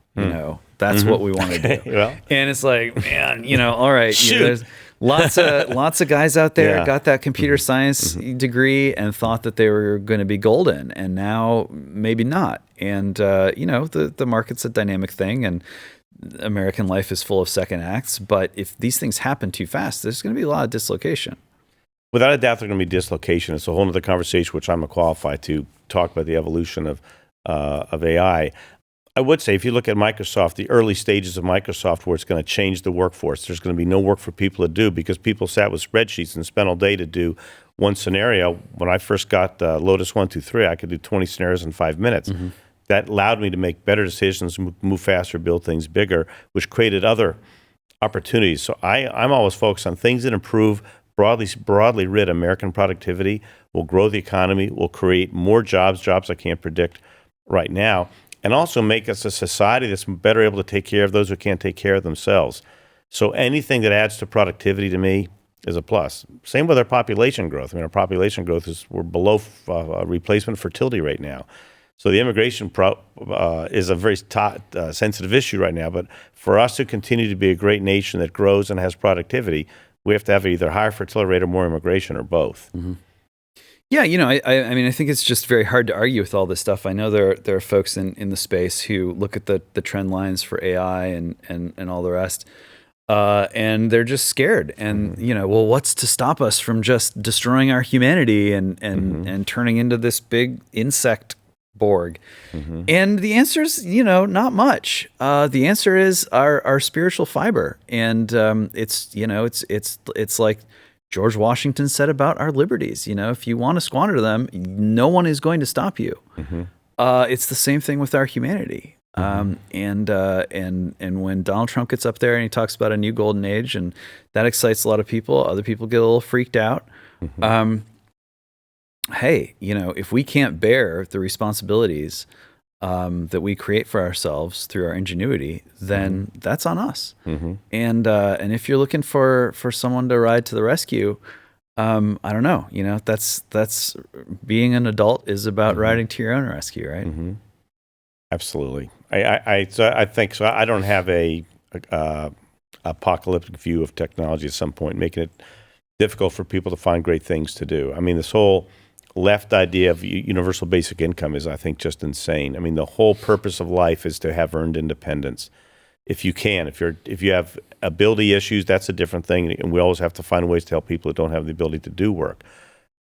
That's what we want to do. Well, and it's like, man, all right, there's lots of guys out there got that computer science degree and thought that they were going to be golden, and now maybe not. And the market's a dynamic thing, and American life is full of second acts. But if these things happen too fast, there's going to be a lot of dislocation. Without a doubt, there's going to be dislocation. It's a whole other conversation, which I'm qualified to talk about the evolution of AI. I would say if you look at Microsoft, the early stages of Microsoft, where it's going to change the workforce, there's going to be no work for people to do because people sat with spreadsheets and spent all day to do one scenario. When I first got Lotus 1, 2, 3, I could do 20 scenarios in 5 minutes. That allowed me to make better decisions, move faster, build things bigger, which created other opportunities. So I'm always focused on things that improve, broadly writ American productivity, will grow the economy, will create more jobs I can't predict right now, and also make us a society that's better able to take care of those who can't take care of themselves. So anything that adds to productivity to me is a plus. Same with our population growth. Our population growth we're below replacement fertility right now. So the immigration is a very sensitive issue right now. But for us to continue to be a great nation that grows and has productivity, we have to have either higher fertility rate or more immigration, or both. Yeah, I mean, I think it's just very hard to argue with all this stuff. I know there are folks in the space who look at the trend lines for AI and all the rest, and they're just scared. And well, what's to stop us from just destroying our humanity and turning into this big insect Borg? And the answer is, not much. The answer is our spiritual fiber, and it's like George Washington said about our liberties. If you want to squander them, no one is going to stop you. It's the same thing with our humanity. And when Donald Trump gets up there and he talks about a new golden age, and that excites a lot of people, other people get a little freaked out. Hey, if we can't bear the responsibilities that we create for ourselves through our ingenuity, then that's on us. And if you're looking for someone to ride to the rescue, I don't know. That's being an adult is about riding to your own rescue, right? Absolutely. I think so. I don't have a apocalyptic view of technology at some point, making it difficult for people to find great things to do. I mean, this whole left idea of universal basic income is, I think, just insane. I mean, the whole purpose of life is to have earned independence. If you can, if you have ability issues, that's a different thing, and we always have to find ways to help people that don't have the ability to do work.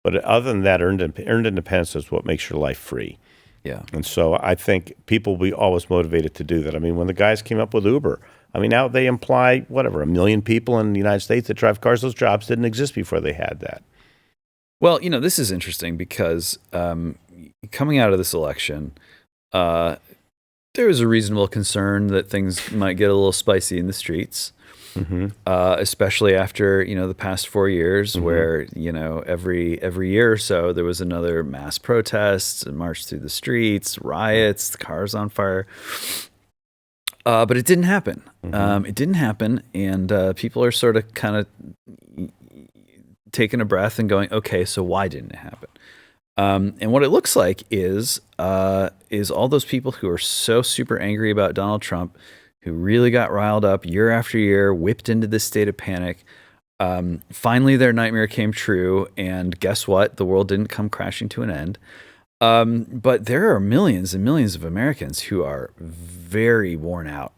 But other than that, earned independence is what makes your life free. Yeah. And so I think people will be always motivated to do that. I mean, when the guys came up with Uber, I mean, now they imply, whatever, 1 million people in the United States that drive cars. Those jobs didn't exist before they had that. Well, this is interesting because coming out of this election, there was a reasonable concern that things might get a little spicy in the streets, especially after the past 4 years, where every year or so there was another mass protest, and march through the streets, riots, the cars on fire. But it didn't happen. It didn't happen, and people are sort of kind of taking a breath and going, okay, so why didn't it happen? And what it looks like is all those people who are so super angry about Donald Trump, who really got riled up year after year, whipped into this state of panic. Finally, their nightmare came true, and guess what? The world didn't come crashing to an end. But there are millions and millions of Americans who are very worn out,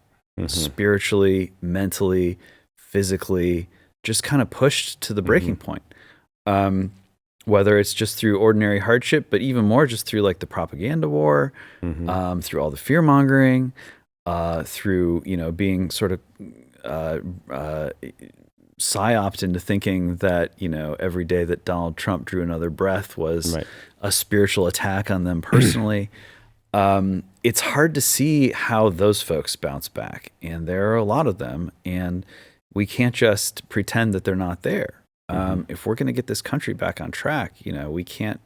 spiritually, mentally, physically, just kind of pushed to the breaking point. Whether it's just through ordinary hardship, but even more just through like the propaganda war, through all the fear mongering, through being sort of psyoped into thinking that every day that Donald Trump drew another breath was a spiritual attack on them personally. It's hard to see how those folks bounce back, and there are a lot of them, and we can't just pretend that they're not there. If we're going to get this country back on track, we can't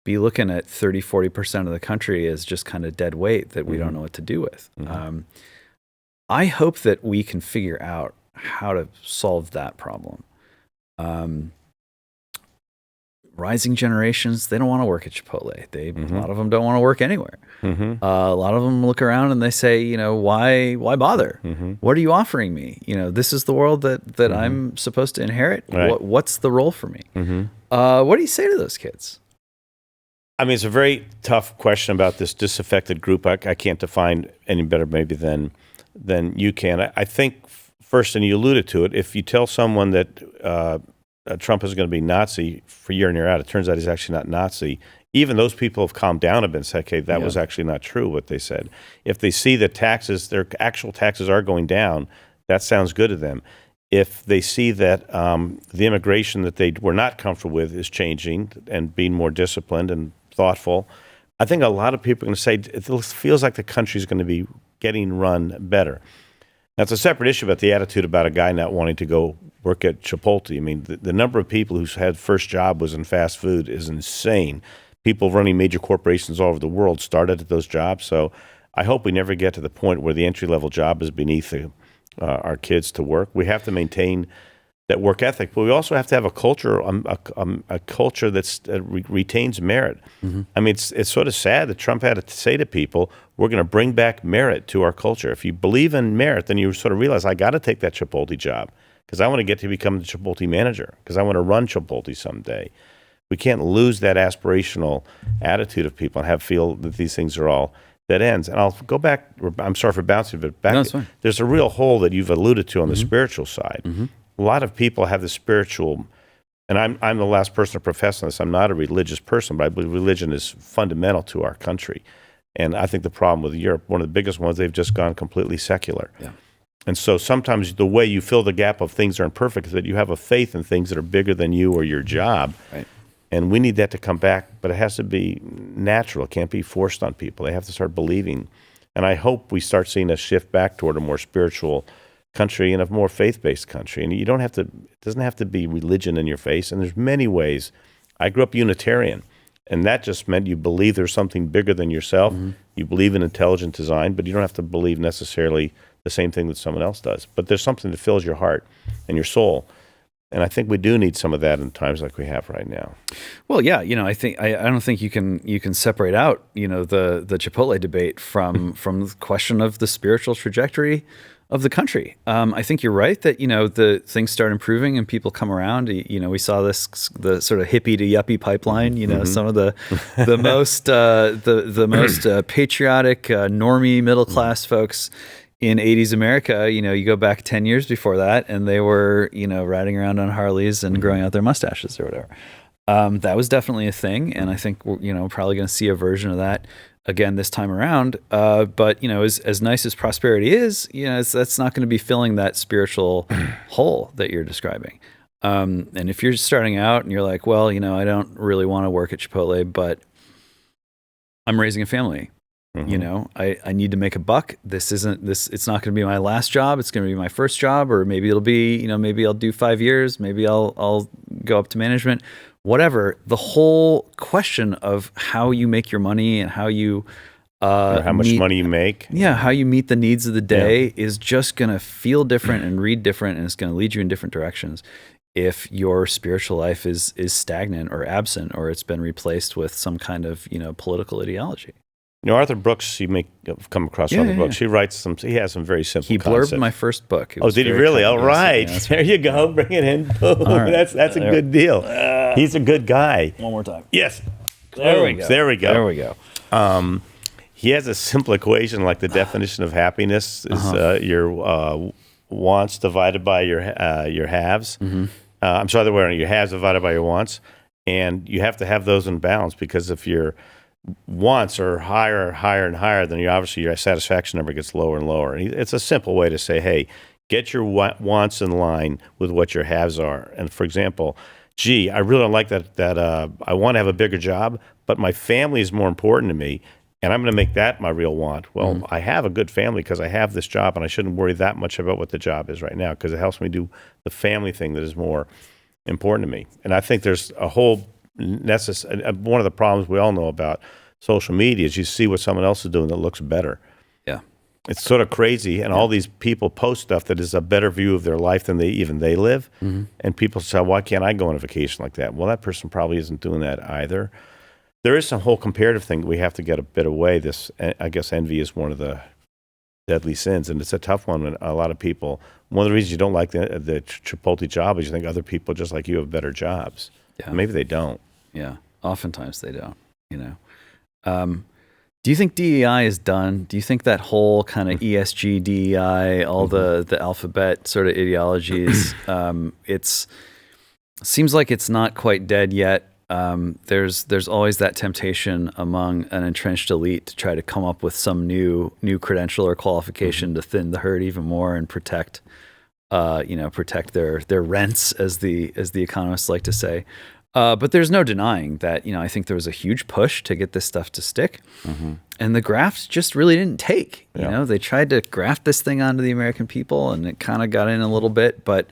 be looking at 30-40% of the country as just kind of dead weight that we don't know what to do with. I hope that we can figure out how to solve that problem. Rising generations, they don't want to work at Chipotle. A lot of them don't want to work anywhere. A lot of them look around and they say, why bother? What are you offering me? This is the world that I'm supposed to inherit. Right. What's the role for me? What do you say to those kids? I mean, it's a very tough question about this disaffected group. I can't define any better maybe than you can. I think first, and you alluded to it, if you tell someone that Trump is going to be Nazi for year in, year out, it turns out he's actually not Nazi. Even those people have calmed down a bit and said, okay, that was actually not true, what they said. If they see that their actual taxes are going down, that sounds good to them. If they see that the immigration that they were not comfortable with is changing and being more disciplined and thoughtful, I think a lot of people are going to say, it feels like the country is going to be getting run better. That's a separate issue about the attitude about a guy not wanting to go work at Chipotle. I mean, the number of people whose had first job was in fast food is insane. People running major corporations all over the world started at those jobs. So I hope we never get to the point where the entry-level job is beneath our kids to work. We have to maintain that work ethic, but we also have to have a culture, a culture that retains merit. I mean, it's sort of sad that Trump had to say to people, we're going to bring back merit to our culture. If you believe in merit, then you sort of realize, I got to take that Chipotle job because I want to get to become the Chipotle manager because I want to run Chipotle someday. We can't lose that aspirational attitude of people and feel that these things are all dead ends. And I'll go back, I'm sorry for bouncing, but back. No, it's fine. There's a real hole that you've alluded to on the spiritual side. A lot of people have the spiritual, and I'm the last person to profess on this. I'm not a religious person, but I believe religion is fundamental to our country. And I think the problem with Europe, one of the biggest ones, they've just gone completely secular. Yeah. And so sometimes the way you fill the gap of things are imperfect is that you have a faith in things that are bigger than you or your job. Right. And we need that to come back, but it has to be natural. It can't be forced on people. They have to start believing. And I hope we start seeing a shift back toward a more spiritual country and a more faith-based country. And you don't have to, it doesn't have to be religion in your face. And there's many ways. I grew up Unitarian, and that just meant you believe there's something bigger than yourself. You believe in intelligent design, but you don't have to believe necessarily the same thing that someone else does. But there's something that fills your heart and your soul. And I think we do need some of that in times like we have right now. Well, yeah, I think I don't think you can separate out the Chipotle debate from the question of the spiritual trajectory of the country. I think you're right that the things start improving and people come around. We saw the sort of hippie to yuppie pipeline. Some of the most the most patriotic normie middle class folks in 80s America, you go back 10 years before that, and they were, riding around on Harleys and growing out their mustaches or whatever. That was definitely a thing, and I think we're, probably going to see a version of that again this time around. But as nice as prosperity is, that's not going to be filling that spiritual hole that you're describing. And if you're starting out and you're like, well, I don't really want to work at Chipotle, but I'm raising a family. I need to make a buck. It's not going to be my last job. It's going to be my first job, or maybe it'll be, maybe I'll do 5 years. Maybe I'll go up to management, whatever. The whole question of how you make your money and how you, or how much money you make. Yeah. How you meet the needs of the day is just going to feel different and read different. And it's going to lead you in different directions if your spiritual life is stagnant or absent, or it's been replaced with some kind of, political ideology. Arthur Brooks, you may have come across Arthur Brooks. Yeah. He has some very simple concepts. He blurbed my first book. Oh, did he really? All right. There you go. Bring it in. Boom. Right. That's a good deal. He's a good guy. One more time. Yes. There we go. There we go. There we go. He has a simple equation, like the definition of happiness is your wants divided by your haves. I'm sorry, the way around. Your haves divided by your wants. And you have to have those in balance, because if your wants are higher and higher, then obviously your satisfaction number gets lower and lower. And it's a simple way to say, hey, get your wants in line with what your haves are. And for example, I really don't like that I want to have a bigger job, but my family is more important to me, and I'm going to make that my real want. Well, I have a good family because I have this job, and I shouldn't worry that much about what the job is right now, because it helps me do the family thing that is more important to me. And I think there's a whole one of the problems we all know about social media is you see what someone else is doing that looks better. Yeah. It's sort of crazy, and all these people post stuff that is a better view of their life than they live. And people say, why can't I go on a vacation like that? Well, that person probably isn't doing that either. There is some whole comparative thing we have to get a bit away. I guess envy is one of the deadly sins, and it's a tough one when a lot of people, one of the reasons you don't like the Chipotle job is you think other people just like you have better jobs. Yeah. Maybe they don't. Yeah, oftentimes they don't, Do you think DEI is done? Do you think that whole kind of ESG, DEI, all the alphabet sort of ideologies, it seems like it's not quite dead yet. There's always that temptation among an entrenched elite to try to come up with some new credential or qualification to thin the herd even more and protect their rents, as the economists like to say. But there's no denying that, I think there was a huge push to get this stuff to stick. And the grafts just really didn't take. They tried to graft this thing onto the American people, and it kind of got in a little bit. But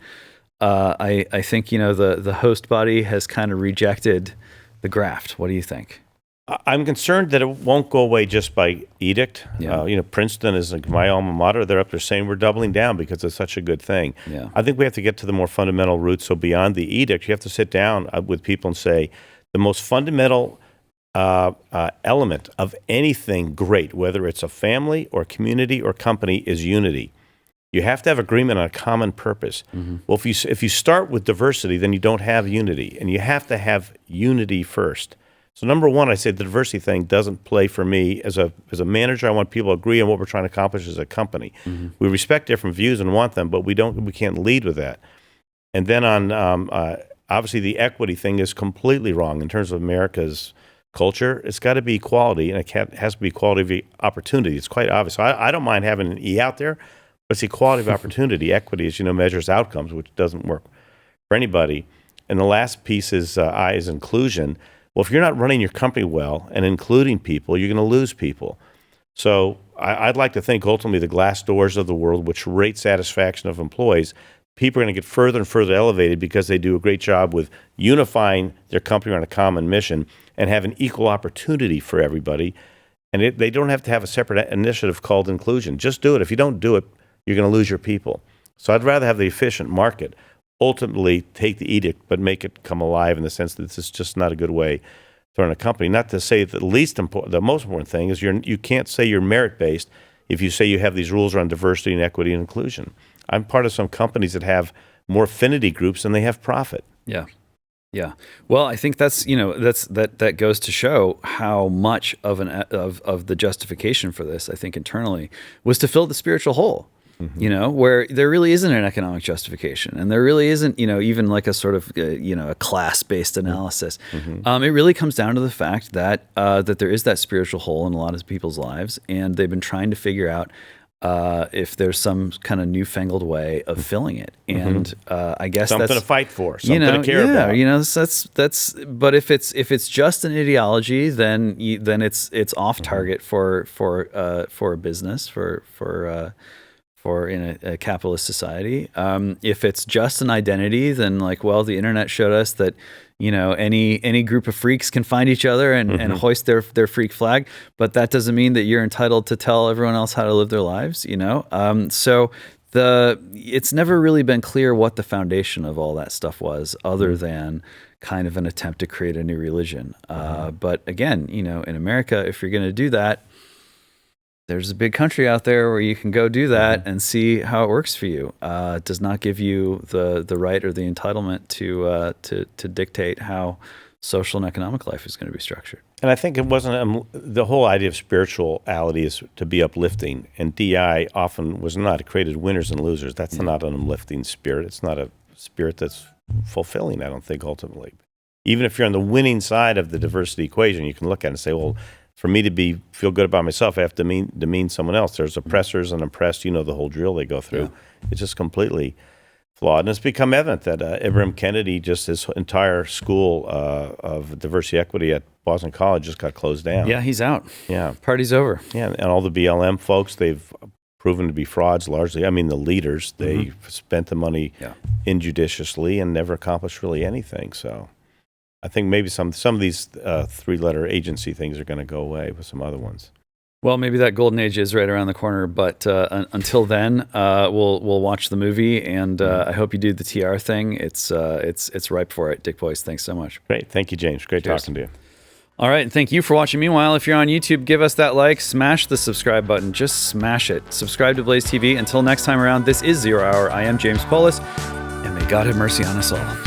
I think, the host body has kind of rejected the graft. What do you think? I'm concerned that it won't go away just by edict. Yeah. Princeton is my alma mater. They're up there saying we're doubling down because it's such a good thing. Yeah. I think we have to get to the more fundamental roots. So beyond the edict, you have to sit down with people and say the most fundamental element of anything great, whether it's a family or community or company, is unity. You have to have agreement on a common purpose. Well, if you start with diversity, then you don't have unity, and you have to have unity first. So number one, I say the diversity thing doesn't play for me. As a manager, I want people to agree on what we're trying to accomplish as a company. We respect different views and want them, but we can't lead with that. And then on obviously the equity thing is completely wrong in terms of America's culture. It's got to be equality, and it has to be equality of opportunity. It's quite obvious. So I don't mind having an E out there, but it's equality of opportunity. Equity, as you know, measures outcomes, which doesn't work for anybody. And the last piece is I is inclusion. Well, if you're not running your company well and including people, you're going to lose people. So I'd like to think ultimately the glass doors of the world, which rate satisfaction of employees, people are going to get further and further elevated because they do a great job with unifying their company around a common mission and have an equal opportunity for everybody. And they don't have to have a separate initiative called inclusion. Just do it. If you don't do it, you're going to lose your people. So I'd rather have the efficient market. ultimately take the edict, but make it come alive in the sense that this is just not a good way to run a company. Not to say that the most important thing is you can't say you're merit-based if you say you have these rules around diversity and equity and inclusion. I'm part of some companies that have more affinity groups than they have profit. Yeah. Yeah. Well, I think that goes to show how much of the justification for this, I think internally, was to fill the spiritual hole. Where there really isn't an economic justification, and there really isn't, even like a sort of, a class-based analysis. It really comes down to the fact that there is that spiritual hole in a lot of people's lives, and they've been trying to figure out if there's some kind of newfangled way of filling it. And I guess something that's to fight for, something to care about. That's. But if it's just an ideology, then it's off target for a business for in a capitalist society. If it's just an identity, then the internet showed us that, any group of freaks can find each other and hoist their freak flag, but that doesn't mean that you're entitled to tell everyone else how to live their lives, So it's never really been clear what the foundation of all that stuff was, other than kind of an attempt to create a new religion. But again, in America, if you're going to do that, there's a big country out there where you can go do that and see how it works for you. It does not give you the right or the entitlement to dictate how social and economic life is going to be structured. And I think it wasn't the whole idea of spirituality is to be uplifting, and DEI often was not. It created winners and losers. That's not an uplifting spirit. It's not a spirit that's fulfilling, I don't think, ultimately. Even if you're on the winning side of the diversity equation, you can look at it and say, well, for me to feel good about myself, I have to demean someone else. There's oppressors and oppressed. The whole drill they go through. Yeah. It's just completely flawed. And it's become evident that Ibram Kennedy, just his entire school of diversity equity at Boston College just got closed down. Yeah, he's out. Yeah. Party's over. Yeah, and all the BLM folks, they've proven to be frauds largely. I mean, the leaders, they spent the money injudiciously and never accomplished really anything. So I think maybe some of these three-letter agency things are going to go away with some other ones. Well, maybe that golden age is right around the corner, but until then, we'll watch the movie, and I hope you do the TR thing. It's ripe for it. Dick Boyce, thanks so much. Great, thank you, James. Great talking to you. All right, and thank you for watching. Meanwhile, if you're on YouTube, give us that like, smash the subscribe button, just smash it. Subscribe to Blaze TV. Until next time around, this is Zero Hour. I am James Poulos, and may God have mercy on us all.